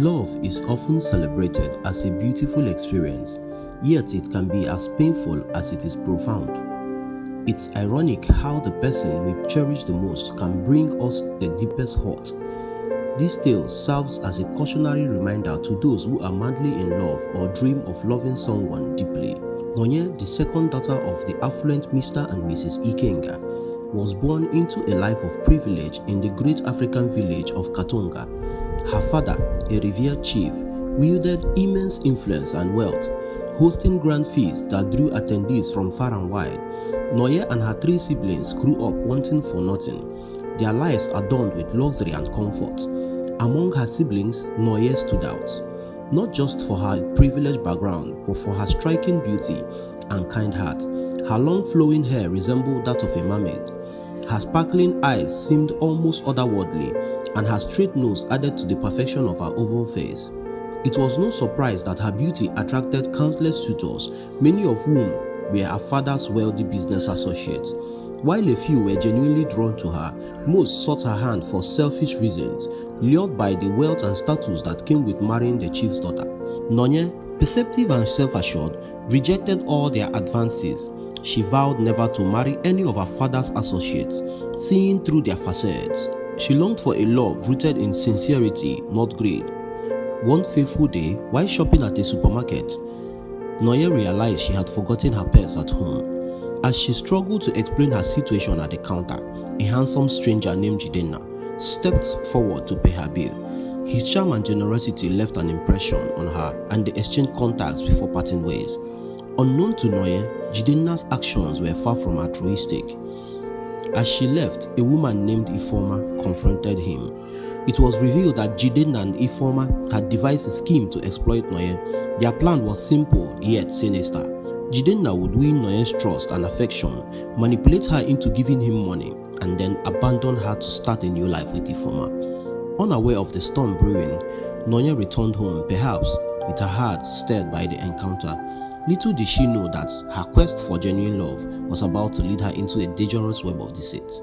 Love is often celebrated as a beautiful experience, yet it can be as painful as it is profound. It's ironic how the person we cherish the most can bring us the deepest hurt. This tale serves as a cautionary reminder to those who are madly in love or dream of loving someone deeply. Nonye, the second daughter of the affluent Mr. and Mrs. Ikenga, was born into a life of privilege in the great African village of Katonga. Her father, a revered chief, wielded immense influence and wealth, hosting grand feasts that drew attendees from far and wide. Nonye and her three siblings grew up wanting for nothing, their lives adorned with luxury and comfort. Among her siblings, Nonye stood out, not just for her privileged background, but for her striking beauty and kind heart. Her long flowing hair resembled that of a mermaid. Her sparkling eyes seemed almost otherworldly, and her straight nose added to the perfection of her oval face. It was no surprise that her beauty attracted countless suitors, many of whom were her father's wealthy business associates. While a few were genuinely drawn to her, most sought her hand for selfish reasons, lured by the wealth and status that came with marrying the chief's daughter. Nonye, perceptive and self-assured, rejected all their advances. She vowed never to marry any of her father's associates, seeing through their facades. She longed for a love rooted in sincerity, not greed. One fateful day, while shopping at a supermarket, Nonye realized she had forgotten her purse at home. As she struggled to explain her situation at the counter, a handsome stranger named Jidenna stepped forward to pay her bill. His charm and generosity left an impression on her, and they exchanged contacts before parting ways. Unknown to Nonye, Jidenna's actions were far from altruistic. As she left, a woman named Ifeoma confronted him. It was revealed that Jidenna and Ifeoma had devised a scheme to exploit Nonye. Their plan was simple yet sinister. Jidenna would win Nonye's trust and affection, manipulate her into giving him money, and then abandon her to start a new life with Ifeoma. Unaware of the storm brewing, Nonye returned home, perhaps with her heart stirred by the encounter. Little did she know that her quest for genuine love was about to lead her into a dangerous web of deceit.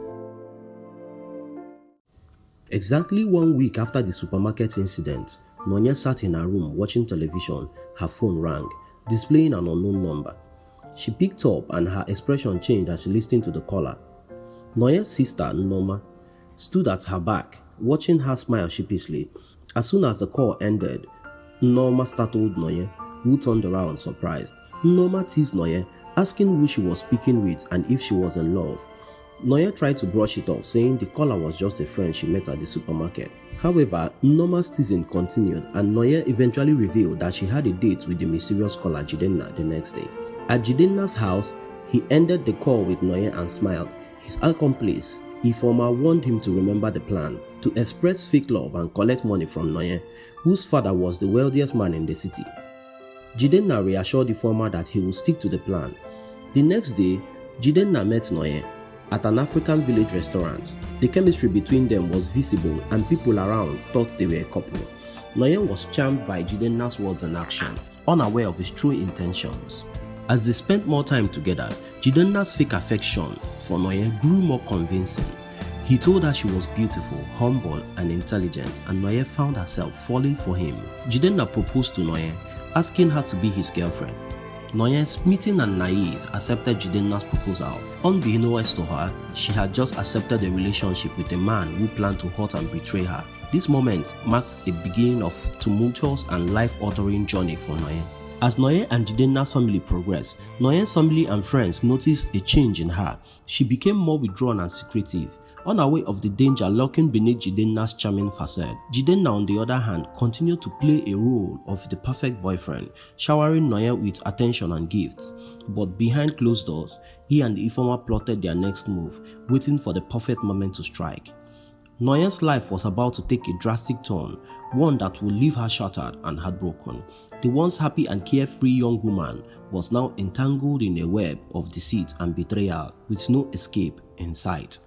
Exactly 1 week after the supermarket incident, Nonye sat in her room watching television. Her phone rang, displaying an unknown number. She picked up and her expression changed as she listened to the caller. Nonye's sister, Nneoma, stood at her back, watching her smile sheepishly. As soon as the call ended, Nneoma startled Nonye, who turned around surprised. Nneoma teased Nonye, asking who she was speaking with and if she was in love. Nonye tried to brush it off, saying the caller was just a friend she met at the supermarket. However, Nneoma's teasing continued, and Nonye eventually revealed that she had a date with the mysterious caller Jidenna the next day. At Jidenna's house, he ended the call with Nonye and smiled. His accomplice, Ifeoma, warned him to remember the plan, to express fake love and collect money from Nonye, whose father was the wealthiest man in the city. Jidenna reassured Ifeoma that he would stick to the plan. The next day, Jidenna met Nonye at an African village restaurant. The chemistry between them was visible, and people around thought they were a couple. Nonye was charmed by Jidenna's words and action, unaware of his true intentions. As they spent more time together, Jidenna's fake affection for Nonye grew more convincing. He told her she was beautiful, humble, and intelligent, and Nonye found herself falling for him. Jidenna proposed to Nonye, asking her to be his girlfriend. Nonye, smitten and naive, accepted Jidenna's proposal. Unbeknownst to her, she had just accepted a relationship with a man who planned to hurt and betray her. This moment marked a beginning of tumultuous and life-altering journey for Nonye. As Nonye and Jidenna's family progressed, Nonye's family and friends noticed a change in her. She became more withdrawn and secretive, unaware of the danger lurking beneath Jidenna's charming facade. Jidenna, on the other hand, continued to play a role of the perfect boyfriend, showering Nonye with attention and gifts. But behind closed doors, he and Ifeoma plotted their next move, waiting for the perfect moment to strike. Nonye's life was about to take a drastic turn, one that would leave her shattered and heartbroken. The once happy and carefree young woman was now entangled in a web of deceit and betrayal with no escape in sight.